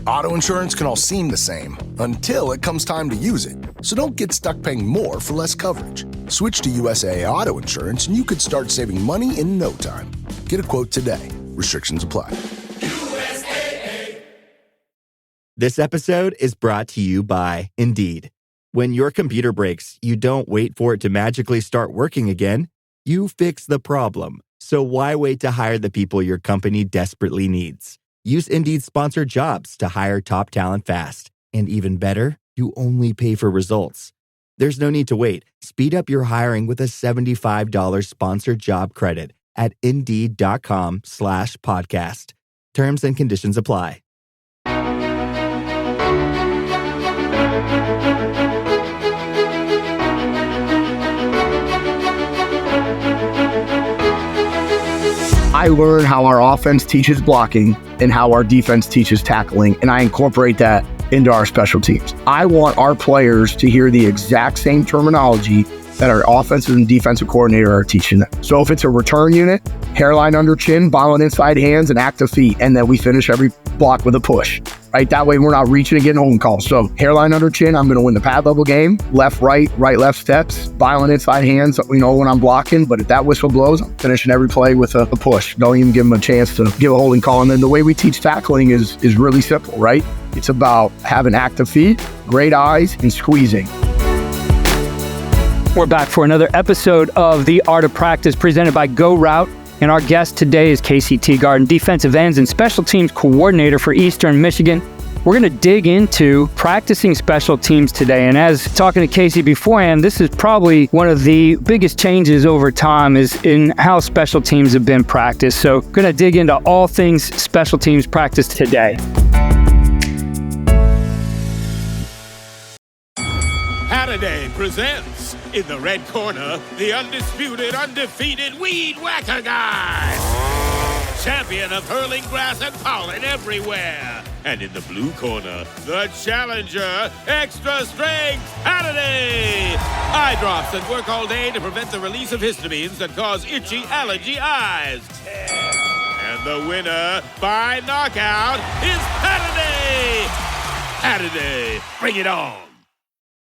Auto insurance can all seem the same until it comes time to use it. So don't get stuck paying more for less coverage. Switch to USAA Auto Insurance and you could start saving money in no time. Get a quote today. Restrictions apply. USAA. This episode is brought to you by Indeed. When your computer breaks, you don't wait for it to magically start working again. You fix the problem. So why wait to hire the people your company desperately needs? Use Indeed's sponsored jobs to hire top talent fast. And even better, you only pay for results. There's no need to wait. Speed up your hiring with a $75 sponsored job credit at Indeed.com/podcast. Terms and conditions apply. I learn how our offense teaches blocking and how our defense teaches tackling, and I incorporate that into our special teams. I want our players to hear the exact same terminology that our offensive and defensive coordinator are teaching them. So if it's a return unit, hairline under chin, violent inside hands, and active feet, and then we finish every block with a push, right? That way we're not reaching and getting holding calls. So hairline under chin, I'm going to win the pad level game. Left, right, left steps, violent inside hands, when I'm blocking. But if that whistle blows, I'm finishing every play with a push. Don't even give them a chance to give a holding call. And then the way we teach tackling is really simple, right? It's about having active feet, great eyes, and squeezing. We're back for another episode of The Art of Practice presented by GoRout. And our guest today is Kasey Teegardin, defensive ends and special teams coordinator for Eastern Michigan. We're going to dig into practicing special teams today. And as talking to Kasey beforehand, this is probably one of the biggest changes over time is in how special teams have been practiced. So going to dig into all things special teams practice today. Halliday presents, in the red corner, the undisputed, undefeated Weed Whacker Guy. Champion of hurling grass and pollen everywhere. And in the blue corner, the challenger, extra strength Halliday. Eye drops that work all day to prevent the release of histamines that cause itchy allergy eyes. And the winner by knockout is Halliday. Halliday, bring it on.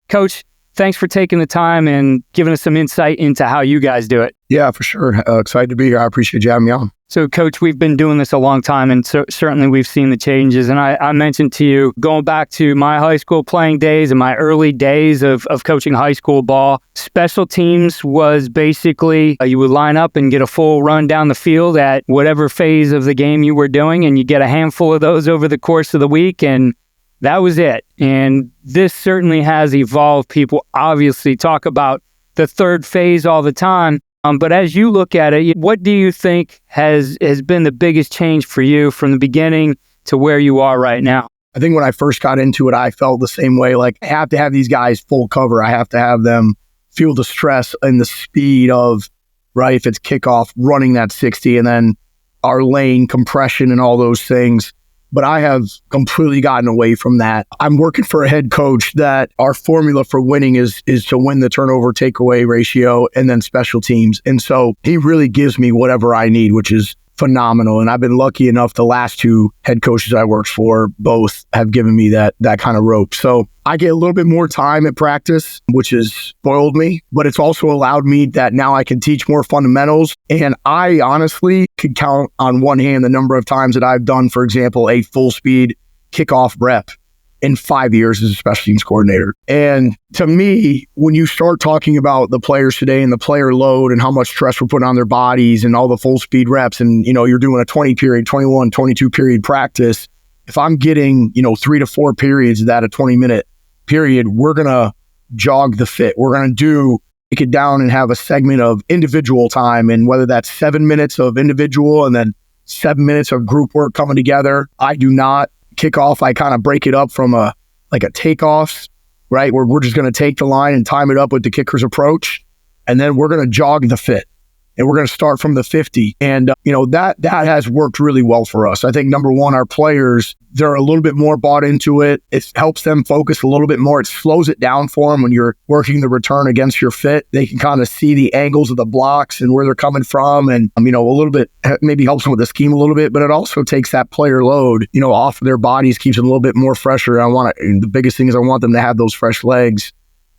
Coach, thanks for taking the time and giving us some insight into how you guys do it. Yeah, for sure. Excited to be here. I appreciate you having me on. So, Coach, we've been doing this a long time, and certainly we've seen the changes. And I mentioned to you, going back to my high school playing days and my early days of coaching high school ball, special teams was basically you would line up and get a full run down the field at whatever phase of the game you were doing, and you get a handful of those over the course of the week, and that was it. And this certainly has evolved. People obviously talk about the third phase all the time. But as you look at it, what do you think has been the biggest change for you from the beginning to where you are right now? I think when I first got into it, I felt the same way. Like, I have to have these guys full cover. I have to have them feel the stress and the speed of, right, if it's kickoff, running that 60, and then our lane compression and all those things. But I have completely gotten away from that. I'm working for a head coach that our formula for winning is to win the turnover takeaway ratio and then special teams. And so he really gives me whatever I need, which is phenomenal. And I've been lucky enough, the last two head coaches I worked for both have given me that kind of rope. So I get a little bit more time at practice, which has spoiled me, but it's also allowed me that now I can teach more fundamentals. And I honestly could count on one hand the number of times that I've done, for example, a full speed kickoff rep in 5 years as a special teams coordinator. And to me, when you start talking about the players today and the player load and how much stress we're putting on their bodies and all the full speed reps, and you're doing a 20 period, 21, 22 period practice, if I'm getting 3 to 4 periods of that, a 20-minute period, we're going to jog the fit. We're going to break it down and have a segment of individual time, and whether that's 7 minutes of individual and then 7 minutes of group work coming together. I do not kick off. I kind of break it up from a takeoff, right? Where we're just going to take the line and time it up with the kicker's approach. And then we're going to jog the fit. and we're going to start from the 50. And, that has worked really well for us. I think, number one, our players, they're a little bit more bought into it. It helps them focus a little bit more. It slows it down for them when you're working the return against your fit. They can kind of see the angles of the blocks and where they're coming from. And, a little bit, maybe helps them with the scheme a little bit, but it also takes that player load, off of their bodies, keeps it a little bit more fresher. The biggest thing is I want them to have those fresh legs,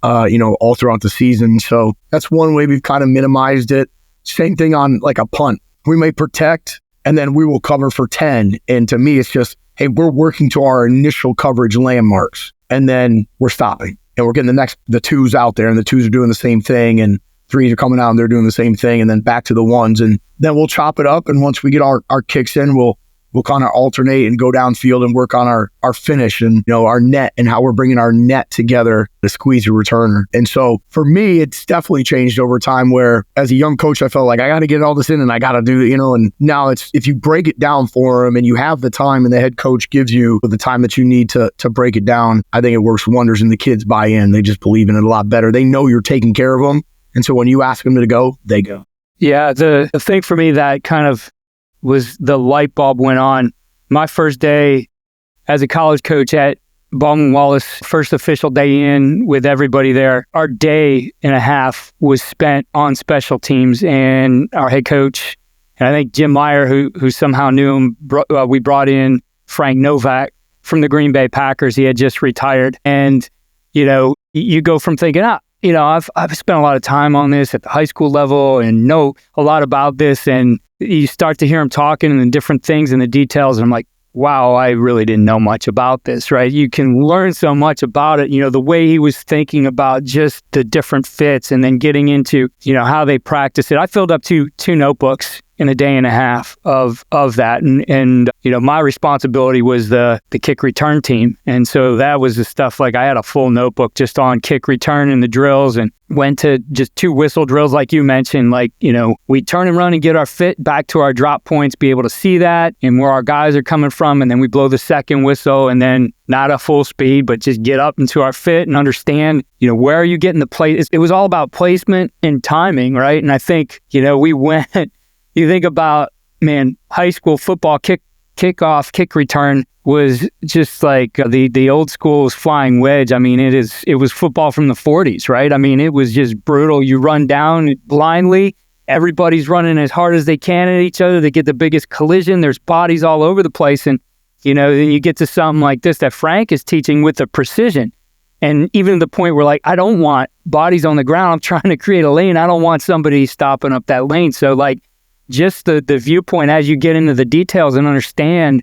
all throughout the season. So that's one way we've kind of minimized it. Same thing on like a punt. We may protect and then we will cover for 10. And to me, it's just, hey, we're working to our initial coverage landmarks and then we're stopping and we're getting the twos out there, and the twos are doing the same thing, and threes are coming out and they're doing the same thing, and then back to the ones. And then we'll chop it up. And once we get our kicks in, we'll kind of alternate and go downfield and work on our finish and, our net and how we're bringing our net together to squeeze a returner. And so for me, it's definitely changed over time, where as a young coach, I felt like I got to get all this in and I got to do, and now it's, if you break it down for them and you have the time and the head coach gives you the time that you need to break it down, I think it works wonders and the kids buy in. They just believe in it a lot better. They know you're taking care of them. And so when you ask them to go, they go. Yeah. The thing for me that kind of was the light bulb went on my first day as a college coach at Baldwin Wallace, first official day in with everybody there. Our day and a half was spent on special teams, and our head coach, and I think Jim Meyer, who somehow knew him, we brought in Frank Novak from the Green Bay Packers. He had just retired. And, you go from thinking, I've spent a lot of time on this at the high school level and know a lot about this, and you start to hear him talking and the different things and the details. And I'm like, wow, I really didn't know much about this, right? You can learn so much about it, the way he was thinking about just the different fits and then getting into, how they practice it. I filled up two notebooks in a day and a half of that. And my responsibility was the kick return team. And so that was the stuff, like I had a full notebook just on kick return and the drills, and went to just 2 whistle drills like you mentioned. Like, we turn and run and get our fit back to our drop points, be able to see that and where our guys are coming from. And then we blow the second whistle, and then not a full speed, but just get up into our fit and understand, where are you getting the play? It was all about placement and timing, right? And I think, we went, you think about, high school football kickoff, kick return was just like the old school was flying wedge. It was football from the 40s, right? It was just brutal. You run down blindly. Everybody's running as hard as they can at each other. They get the biggest collision. There's bodies all over the place. And, then you get to something like this that Frank is teaching with the precision. And even to the point where, like, I don't want bodies on the ground. I'm trying to create a lane. I don't want somebody stopping up that lane. So, like, just the viewpoint as you get into the details and understand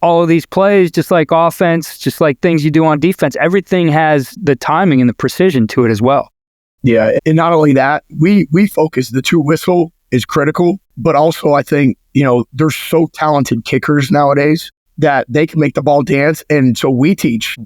all of these plays, just like offense, just like things you do on defense, everything has the timing and the precision to it as well. Yeah. And not only that, we focus, the 2 whistle is critical, but also I think, there's so talented kickers nowadays that they can make the ball dance. And so we teach,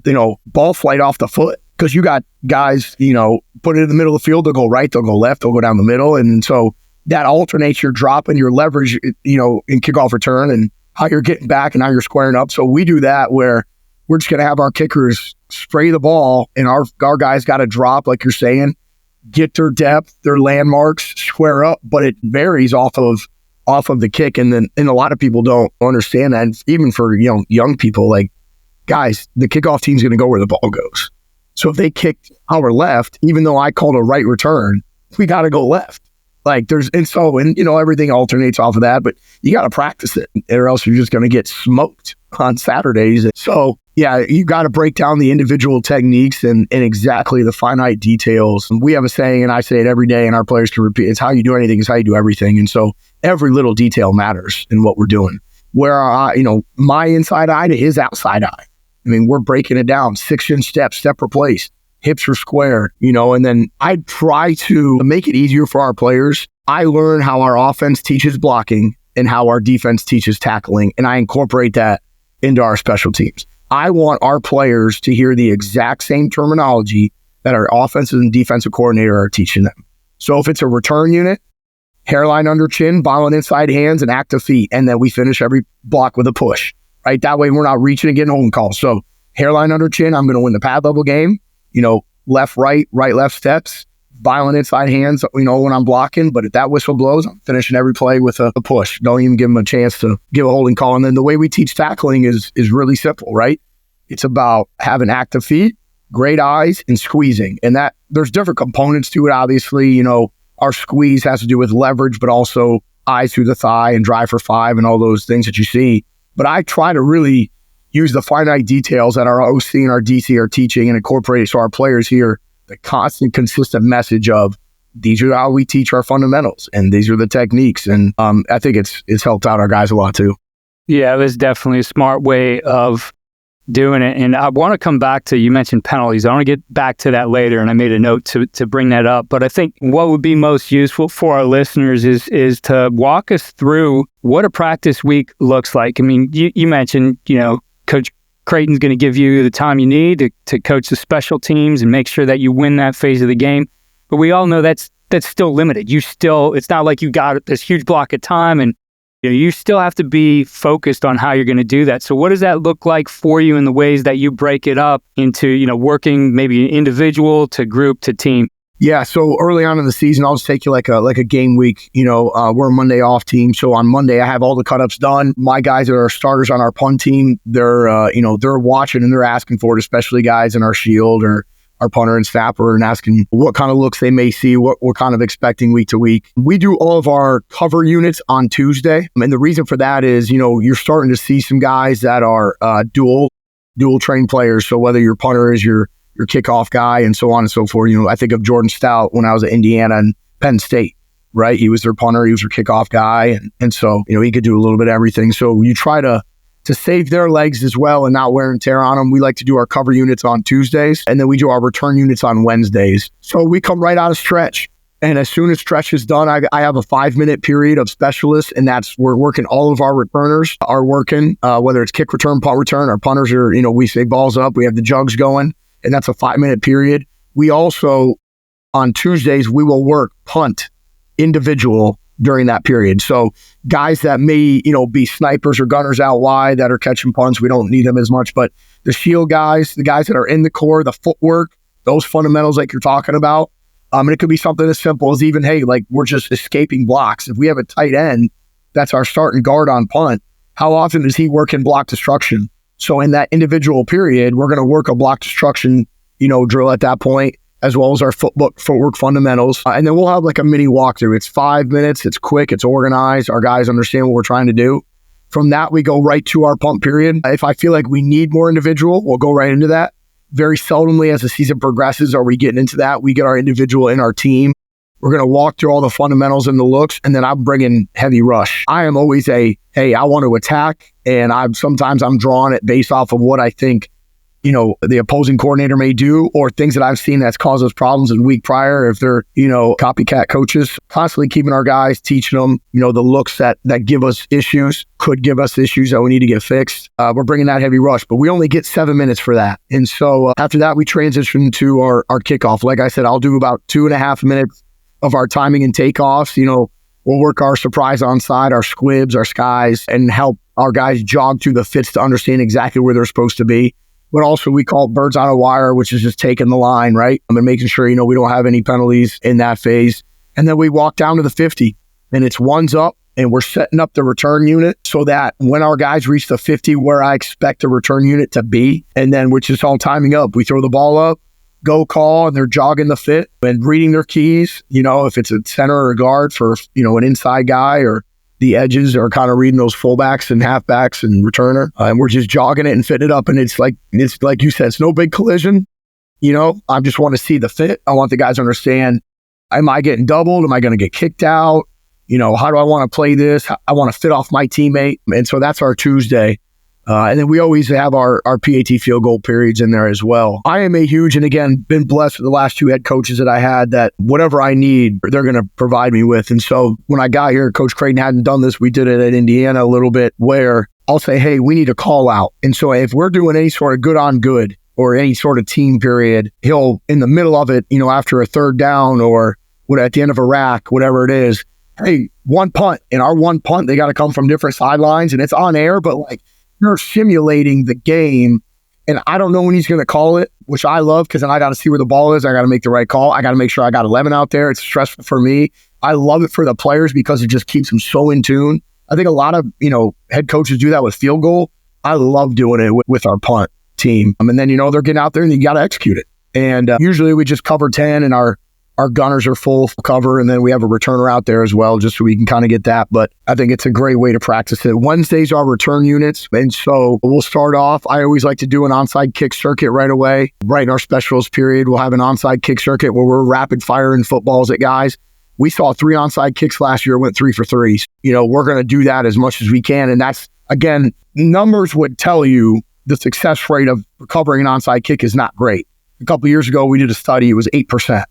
ball flight off the foot, because you got guys, put it in the middle of the field, they'll go right, they'll go left, they'll go down the middle. And so that alternates your drop and your leverage, in kickoff return, and how you're getting back and how you're squaring up. So we do that where we're just going to have our kickers spray the ball, and our guys got to drop, like you're saying, get their depth, their landmarks, square up, but it varies off of the kick. And a lot of people don't understand that. And even for young people, like, guys, the kickoff team's going to go where the ball goes. So if they kicked our left, even though I called a right return, we got to go left. Like everything alternates off of that, but you got to practice it, or else you're just going to get smoked on Saturdays. So yeah, you got to break down the individual techniques and exactly the finite details. We have a saying, and I say it every day, and our players can repeat, it's how you do anything is how you do everything. And so every little detail matters in what we're doing. Where my inside eye to his outside eye. We're breaking it down, 6-inch step replaced. Hips are square, and then I try to make it easier for our players. I learn how our offense teaches blocking and how our defense teaches tackling, and I incorporate that into our special teams. I want our players to hear the exact same terminology that our offensive and defensive coordinator are teaching them. So if it's a return unit, hairline under chin, violent inside hands, and active feet, and then we finish every block with a push, right? That way we're not reaching and getting holding calls. So hairline under chin, I'm going to win the pad level game. Left, right, left steps, violent inside hands, when I'm blocking. But if that whistle blows, I'm finishing every play with a push. Don't even give them a chance to give a holding call. And then the way we teach tackling is really simple, right? It's about having active feet, great eyes, and squeezing. And that there's different components to it. Obviously, our squeeze has to do with leverage, but also eyes through the thigh and drive for 5 and all those things that you see. But I try to really use the finite details that our OC and our DC are teaching and incorporate it so our players hear the constant, consistent message of these are how we teach our fundamentals and these are the techniques. And I think it's helped out our guys a lot too. Yeah, that's definitely a smart way of doing it. And I want to come back to, you mentioned penalties. I want to get back to that later, and I made a note to bring that up. But I think what would be most useful for our listeners is to walk us through what a practice week looks like. I mean, you mentioned, Coach Creighton's going to give you the time you need to coach the special teams and make sure that you win that phase of the game. But we all know that's still limited. It's not like you got this huge block of time, and you still have to be focused on how you're going to do that. So what does that look like for you in the ways that you break it up into, working maybe individual to group to team? Yeah, so early on in the season, I'll just take you like a game week. We're a Monday off team, so on Monday I have all the cut-ups done. My guys that are starters on our punt team, they're watching and they're asking for it, especially guys in our shield or our punter and snapper, and asking what kind of looks they may see, what we're kind of expecting week to week. We do all of our cover units on Tuesday, and the reason for that is, you're starting to see some guys that are dual trained players. So whether your punter is your kickoff guy and so on and so forth. I think of Jordan Stout when I was at Indiana and Penn State, right? He was their punter, he was their kickoff guy. And so, he could do a little bit of everything. So you try to save their legs as well and not wear and tear on them. We like to do our cover units on Tuesdays, and then we do our return units on Wednesdays. So we come right out of stretch. And as soon as stretch is done, I have a 5-minute period of specialists, and we're working all of our returners are working, whether it's kick return, punt return, our punters are, we say balls up, we have the jugs going. And that's a 5-minute period. We also, on Tuesdays, we will work punt individual during that period. So guys that may, be snipers or gunners out wide that are catching punts, we don't need them as much. But the shield guys, the guys that are in the core, the footwork, those fundamentals like you're talking about, and it could be something as simple as even, hey, like we're just escaping blocks. If we have a tight end, that's our starting guard on punt, how often does he work in block destruction? So in that individual period, we're going to work a block destruction, drill at that point, as well as our footwork fundamentals. And then we'll have like a mini walkthrough. It's 5 minutes. It's quick. It's organized. Our guys understand what we're trying to do. From that, we go right to our pump period. If I feel like we need more individual, we'll go right into that. Very seldomly as the season progresses, are we getting into that? We get our individual in our team. We're going to walk through all the fundamentals and the looks, and then I'm bringing heavy rush. I am always hey, I want to attack, and sometimes I'm drawing it based off of what I think, the opposing coordinator may do, or things that I've seen that's caused us problems in the week prior. If they're, copycat coaches, constantly keeping our guys, teaching them, the looks that give us issues, could give us issues that we need to get fixed. We're bringing that heavy rush, but we only get 7 minutes for that. And so after that, we transition to our kickoff. Like I said, I'll do about 2.5 minutes of our timing and takeoffs. We'll work our surprise onside, our squibs, our skies, and help our guys jog through the fits to understand exactly where they're supposed to be. But also we call it birds on a wire, which is just taking the line, right? And making sure, we don't have any penalties in that phase. And then we walk down to the 50, and it's ones up, and we're setting up the return unit so that when our guys reach the 50, where I expect the return unit to be, and then which is all timing up, we throw the ball up, go call, and they're jogging the fit and reading their keys. If it's a center or a guard for, an inside guy, or the edges are kind of reading those fullbacks and halfbacks and returner. And we're just jogging it and fitting it up. And it's like you said, it's no big collision. I just want to see the fit. I want the guys to understand, am I getting doubled? Am I going to get kicked out? How do I want to play this? I want to fit off my teammate. And so that's our Tuesday. And then we always have our PAT field goal periods in there as well. I am and again, been blessed with the last 2 head coaches that I had, that whatever I need, they're going to provide me with. And so when I got here, Coach Creighton hadn't done this. We did it at Indiana a little bit, where I'll say, hey, we need a call out. And so if we're doing any sort of good on good or any sort of team period, he'll, in the middle of it, after a third down or at the end of a rack, whatever it is, hey, one punt. And our one punt, they got to come from different sidelines, and it's on air, but like, you're simulating the game, and I don't know when he's going to call it, which I love because then I got to see where the ball is. I got to make the right call. I got to make sure I got 11 out there. It's stressful for me. I love it for the players because it just keeps them so in tune. I think a lot of, head coaches do that with field goal. I love doing it with our punt team. And then, they're getting out there and you got to execute it. And usually we just cover 10 and our gunners are full cover. And then we have a returner out there as well, just so we can kind of get that. But I think it's a great way to practice it. Wednesdays are return units. And so we'll start off. I always like to do an onside kick circuit right away. Right in our specials period, we'll have an onside kick circuit where we're rapid firing footballs at guys. We saw 3 onside kicks last year, went 3 for 3. We're going to do that as much as we can. And that's, again, numbers would tell you the success rate of recovering an onside kick is not great. A couple of years ago, we did a study, it was 8%.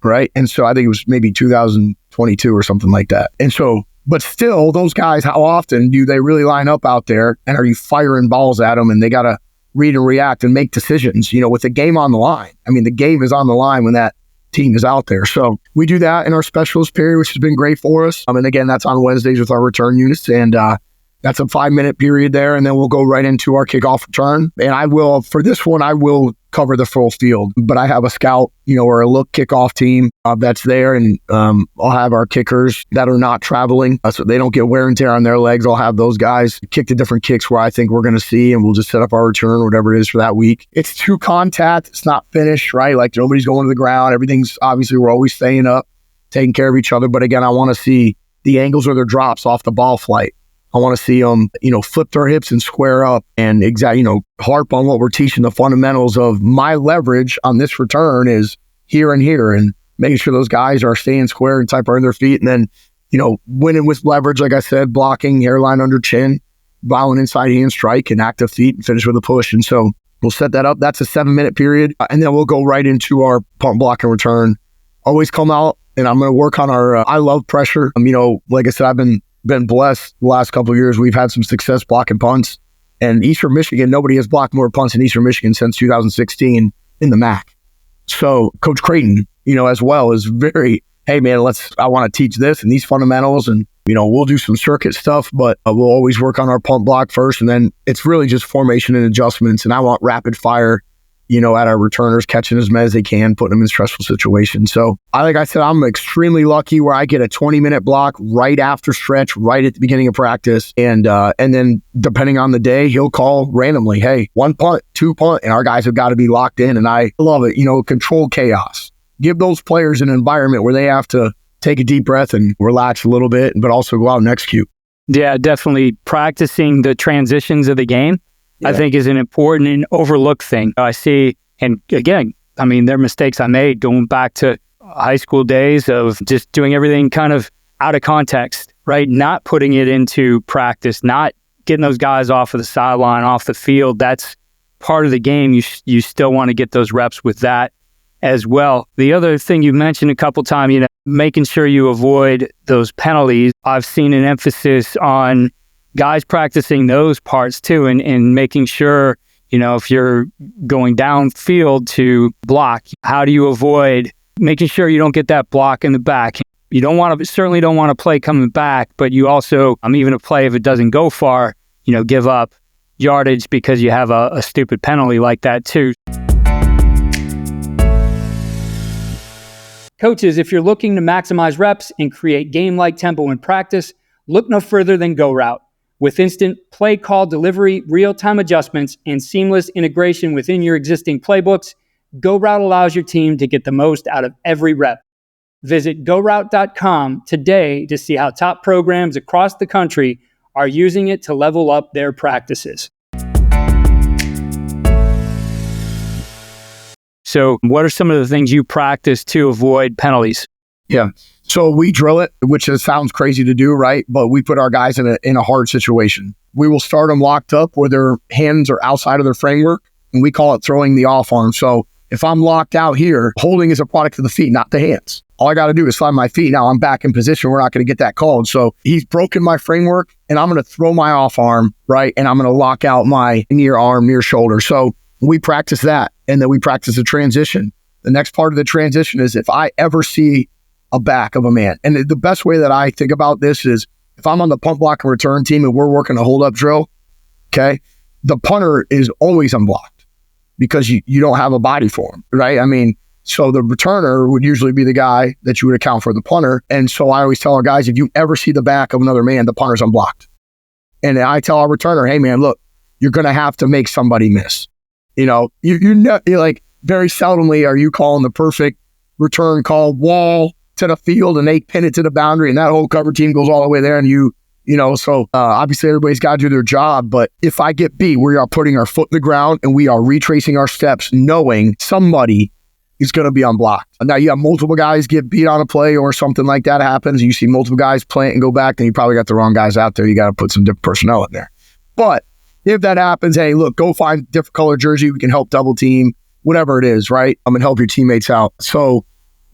Right. And so I think it was maybe 2022 or something like that. And so, but still, those guys, how often do they really line up out there and are you firing balls at them and they got to read and react and make decisions, with the game on the line? I mean, the game is on the line when that team is out there. So we do that in our specialist period, which has been great for us. And again, that's on Wednesdays with our return units. And that's a 5-minute period there. And then we'll go right into our kickoff return. And for this one, I will cover the full field, but I have a scout, or a look kickoff team that's there. And I'll have our kickers that are not traveling so they don't get wear and tear on their legs. I'll have those guys kick the different kicks where I think we're going to see, and we'll just set up our return or whatever it is for that week. It's 2 contact. It's not finished, right? Like nobody's going to the ground. Everything's obviously, we're always staying up, taking care of each other. But again, I want to see the angles or their drops off the ball flight. I want to see them, flip their hips and square up and harp on what we're teaching, the fundamentals of my leverage on this return is here and here, and making sure those guys are staying square and tight on their feet. And then, winning with leverage, like I said, blocking, hairline under chin, violent inside hand strike and active feet and finish with a push. And so we'll set that up. That's a 7-minute period. And then we'll go right into our punt block and return. Always come out and I'm going to work on our, I love pressure. Like I said, I've been blessed the last couple of years. We've had some success blocking punts. And Eastern Michigan, nobody has blocked more punts in Eastern Michigan since 2016 in the MAC. So Coach Creighton, as well, is very, hey man, I want to teach this and these fundamentals, and we'll do some circuit stuff, but we'll always work on our punt block first, and then it's really just formation and adjustments. And I want rapid fire, at our returners, catching as many as they can, putting them in stressful situations. So like I said, I'm extremely lucky where I get a 20-minute block right after stretch, right at the beginning of practice. And then depending on the day, he'll call randomly, hey, 1 punt, 2 punt, and our guys have got to be locked in. And I love it, control chaos. Give those players an environment where they have to take a deep breath and relax a little bit, but also go out and execute. Yeah, definitely practicing the transitions of the game. I think is an important and overlooked thing. I see, and again, there are mistakes I made going back to high school days of just doing everything kind of out of context, right? Not putting it into practice, not getting those guys off of the sideline, off the field. That's part of the game. You still want to get those reps with that as well. The other thing you mentioned a couple times, making sure you avoid those penalties. I've seen an emphasis on guys practicing those parts too, and making sure, if you're going downfield to block, how do you avoid making sure you don't get that block in the back? You certainly don't want to play coming back, but you also, even a play if it doesn't go far, give up yardage because you have a stupid penalty like that too. Coaches, if you're looking to maximize reps and create game-like tempo in practice, look no further than GoRout. With instant play call delivery, real-time adjustments, and seamless integration within your existing playbooks, GoRout allows your team to get the most out of every rep. Visit GoRout.com today to see how top programs across the country are using it to level up their practices. So what are some of the things you practice to avoid penalties? Yeah. So we drill it, which sounds crazy to do, right? But we put our guys in a hard situation. We will start them locked up where their hands are outside of their framework, and we call it throwing the off arm. So if I'm locked out here, holding is a product of the feet, not the hands. All I got to do is slide my feet. Now I'm back in position. We're not going to get that called. So he's broken my framework, and I'm going to throw my off arm, right? And I'm going to lock out my near arm, near shoulder. So we practice that, and then we practice the transition. The next part of the transition is if I ever see a back of a man. And the best way that I think about this is if I'm on the punt block and return team and we're working a hold up drill, okay, the punter is always unblocked. because you don't have a body for them, right? I mean, so the returner would usually be the guy that you would account for the punter. And so I always tell our guys, if you ever see the back of another man, the punter's unblocked. And I tell our returner, hey man, look, you're going to have to make somebody miss. You know, you're like, very seldomly are you calling the perfect return call wall to the field and they pin it to the boundary and that whole cover team goes all the way there and you know, so obviously everybody's got to do their job. But if I get beat, we are putting our foot in the ground and we are retracing our steps knowing somebody is going to be unblocked. Now you have multiple guys get beat on a play or something like that happens. You see multiple guys play it and go back, then you probably got the wrong guys out there. You got to put some different personnel in there. But if that happens, hey, look, go find a different color jersey. We can help double team, whatever it is, right? And help your teammates out. So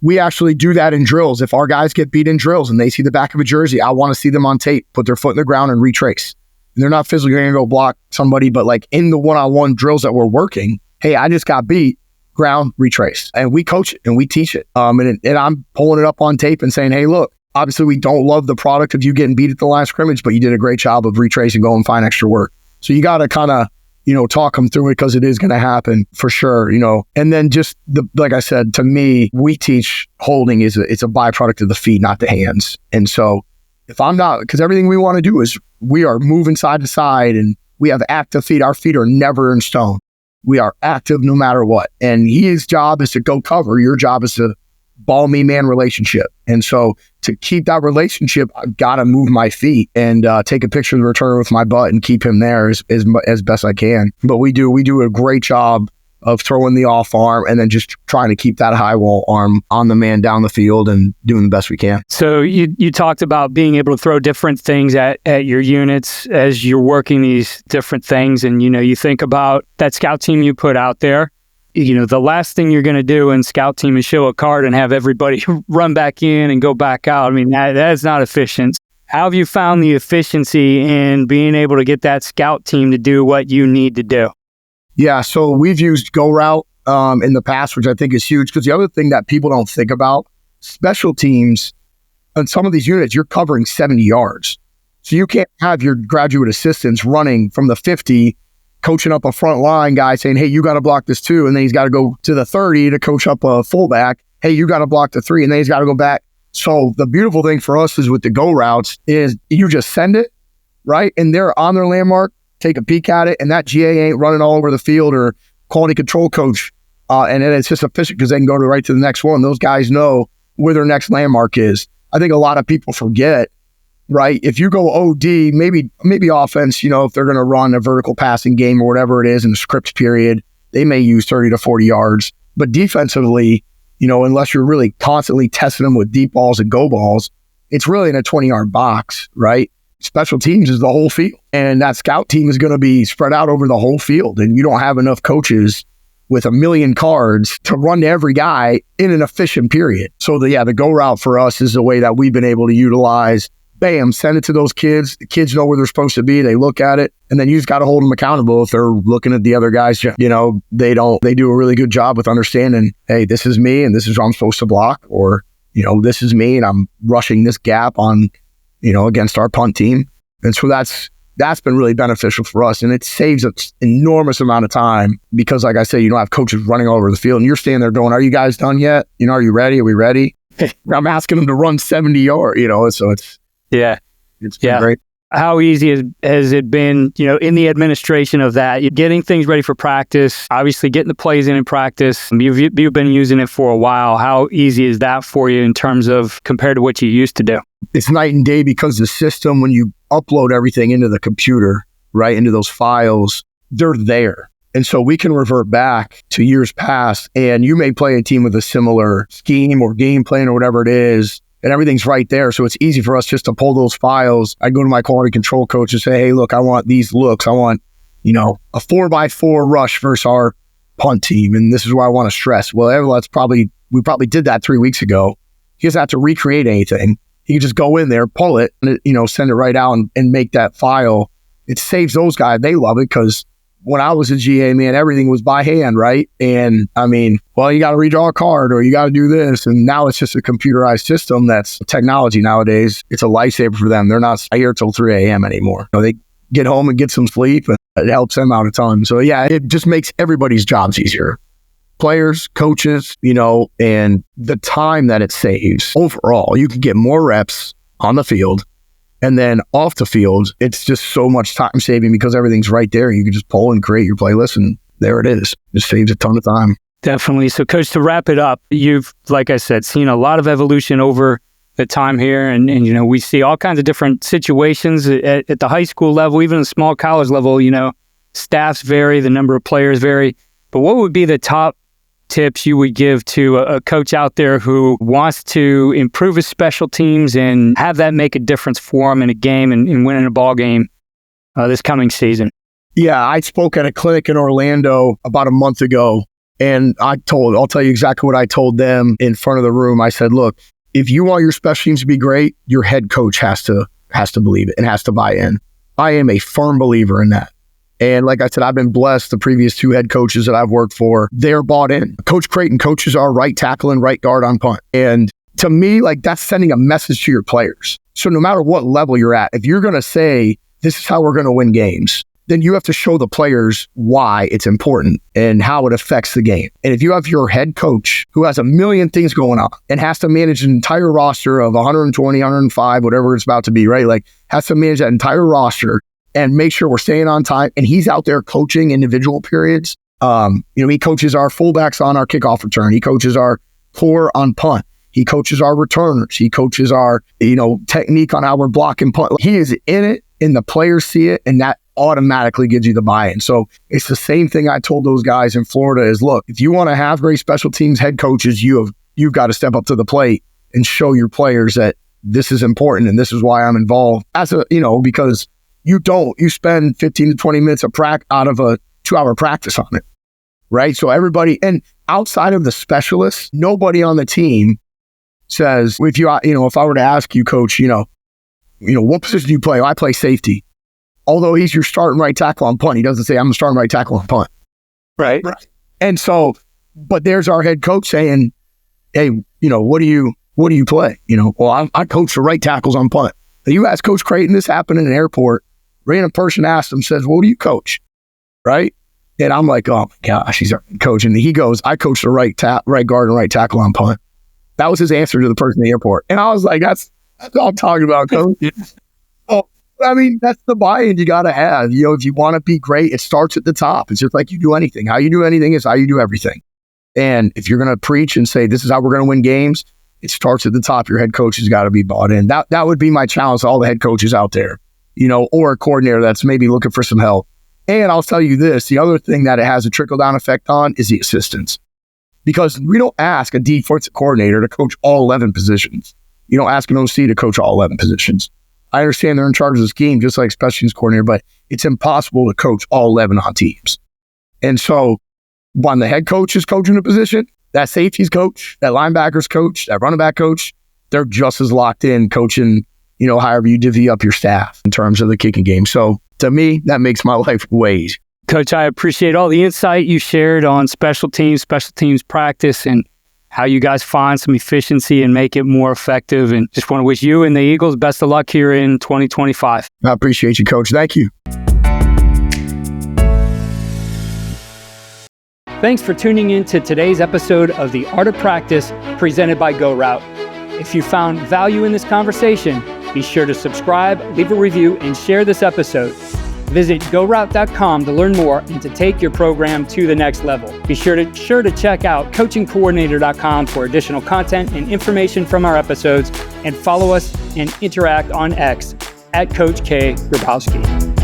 we actually do that in drills. If our guys get beat in drills and they see the back of a jersey, I want to see them on tape, put their foot in the ground and retrace. And they're not physically going to go block somebody, but like in the one-on-one drills that we're working, hey, I just got beat, ground, retrace. And we coach it and we teach it. And I'm pulling it up on tape and saying, hey, look, obviously we don't love the product of you getting beat at the line of scrimmage, but you did a great job of retracing, go and find extra work. So you got to kind of, you know, talk them through it because it is going to happen for sure, you know. And then just like I said, to me, we teach holding it's a byproduct of the feet, not the hands. And so if I'm not, because everything we want to do is we are moving side to side and we have active feet. Our feet are never in stone. We are active no matter what. And his job is to go cover. Your job is to ball me man relationship. And so to keep that relationship, I've got to move my feet and take a picture of the returner with my butt and keep him there as best I can. But we do a great job of throwing the off arm and then just trying to keep that high wall arm on the man down the field and doing the best we can. So you talked about being able to throw different things at your units as you're working these different things. And, you know, you think about that scout team you put out there. You know, the last thing you're going to do in scout team is show a card and have everybody run back in and go back out. I mean, that's not efficient. How have you found the efficiency in being able to get that scout team to do what you need to do? Yeah, so we've used GoRout in the past, which I think is huge, because the other thing that people don't think about, special teams, on some of these units, you're covering 70 yards. So you can't have your graduate assistants running from the 50, coaching up a front line guy saying, hey, you got to block this too. And then he's got to go to the 30 to coach up a fullback. Hey, you got to block the 3. And then he's got to go back. So the beautiful thing for us is with the GoRoutes is you just send it, right? And they're on their landmark, take a peek at it. And that GA ain't running all over the field or quality control coach. And then it's just efficient because they can go right to the next one. Those guys know where their next landmark is. I think a lot of people forget, right? If you go OD, maybe offense, you know, if they're going to run a vertical passing game or whatever it is in the script period, they may use 30 to 40 yards. But defensively, you know, unless you're really constantly testing them with deep balls and go balls, it's really in a 20-yard box, right? Special teams is the whole field. And that scout team is going to be spread out over the whole field. And you don't have enough coaches with a million cards to run to every guy in an efficient period. So the GoRout for us is the way that we've been able to utilize. Bam, send it to those kids. The kids know where they're supposed to be. They look at it, and then you just got to hold them accountable. If they're looking at the other guys, you know, they do a really good job with understanding, hey, this is me and this is what I'm supposed to block. Or, you know, this is me and I'm rushing this gap on, you know, against our punt team. And so that's been really beneficial for us. And it saves an enormous amount of time because, like I say, you don't have coaches running all over the field and you're standing there going, are you guys done yet? You know, are you ready? Are we ready? I'm asking them to run 70 yards, you know, so it's been great. How easy has it been, you know, in the administration of that, you're getting things ready for practice, obviously getting the plays in practice. You've been using it for a while. How easy is that for you in terms of compared to what you used to do? It's night and day because the system, when you upload everything into the computer, right, into those files, they're there. And so we can revert back to years past and you may play a team with a similar scheme or game plan or whatever it is. And everything's right there. So it's easy for us just to pull those files. I go to my quality control coach and say, hey, look, I want these looks. I want, you know, a 4x4 rush versus our punt team. And this is where I want to stress. Well, we probably did that 3 weeks ago. He doesn't have to recreate anything. He can just go in there, pull it, and, you know, send it right out and make that file. It saves those guys. They love it because when I was a GA, man, everything was by hand, right? And I mean, well, you got to redraw a card or you got to do this. And now it's just a computerized system that's technology nowadays. It's a lifesaver for them. They're not here till 3 a.m. anymore. You know, get home and get some sleep. And it helps them out a ton. So yeah, it just makes everybody's jobs easier. Players, coaches, and the time that it saves overall. You can get more reps on the field, and then off the field, it's just so much time saving because everything's right there. You can just pull and create your playlist, and there it is. It saves a ton of time. Definitely. So, Coach, to wrap it up, you've, like I said, seen a lot of evolution over the time here, and we see all kinds of different situations at the high school level, even the small college level. Staffs vary, the number of players vary. But what would be the top tips you would give to a coach out there who wants to improve his special teams and have that make a difference for him in a game and winning a ball game this coming season? Yeah, I spoke at a clinic in Orlando about a month ago, and I'll tell you exactly what I told them in front of the room. I said, look, if you want your special teams to be great, your head coach has to believe it and has to buy in. I am a firm believer in that. And like I said, I've been blessed. The previous 2 head coaches that I've worked for, they're bought in. Coach Creighton coaches our right tackle and right guard on punt. And to me, that's sending a message to your players. So no matter what level you're at, if you're going to say, this is how we're going to win games, then you have to show the players why it's important and how it affects the game. And if you have your head coach who has a million things going on and has to manage an entire roster of 120, 105, whatever it's about to be, right? Has to manage that entire roster and make sure we're staying on time. And he's out there coaching individual periods. He coaches our fullbacks on our kickoff return. He coaches our core on punt. He coaches our returners. He coaches our, technique on how we're blocking punt. He is in it, and the players see it, and that automatically gives you the buy-in. So it's the same thing I told those guys in Florida is, look, if you want to have great special teams head coaches, you've got to step up to the plate and show your players that this is important and this is why I'm involved. Because you spend 15 to 20 minutes out of a 2-hour practice on it, right? So everybody, and outside of the specialists, nobody on the team says, if I were to ask you, Coach, what position do you play? I play safety. Although he's your starting right tackle on punt, he doesn't say, I'm a starting right tackle on punt. Right. And so, but there's our head coach saying, hey, what do you play? I coach the right tackles on punt. You ask Coach Creighton, this happened in an airport. Random person asked him, says, what do you coach? Right? And I'm like, oh my gosh, he's our coach. And he goes, I coach the right guard and right tackle on punt. That was his answer to the person in the airport. And I was like, that's all I'm talking about, Coach. Oh, that's the buy-in you got to have. If you want to be great, it starts at the top. It's just like you do anything. How you do anything is how you do everything. And if you're going to preach and say, this is how we're going to win games, it starts at the top. Your head coach has got to be bought in. That would be my challenge to all the head coaches out there, or a coordinator that's maybe looking for some help. And I'll tell you this, the other thing that it has a trickle-down effect on is the assistants. Because we don't ask a defensive coordinator to coach all 11 positions. You don't ask an OC to coach all 11 positions. I understand they're in charge of the scheme, just like special teams coordinator, but it's impossible to coach all 11 on teams. And so when the head coach is coaching a position, that safeties coach, that linebackers coach, that running back coach, they're just as locked in coaching, however you divvy up your staff in terms of the kicking game. So to me, that makes my life way easier. Coach, I appreciate all the insight you shared on special teams practice, and how you guys find some efficiency and make it more effective. And just want to wish you and the Eagles best of luck here in 2025. I appreciate you, Coach. Thank you. Thanks for tuning in to today's episode of The Art of Practice presented by GoRout. If you found value in this conversation, be sure to subscribe, leave a review, and share this episode. Visit GoRout.com to learn more and to take your program to the next level. Be sure to check out coachingcoordinator.com for additional content and information from our episodes, and follow us and interact on X at Coach K. Grabowski.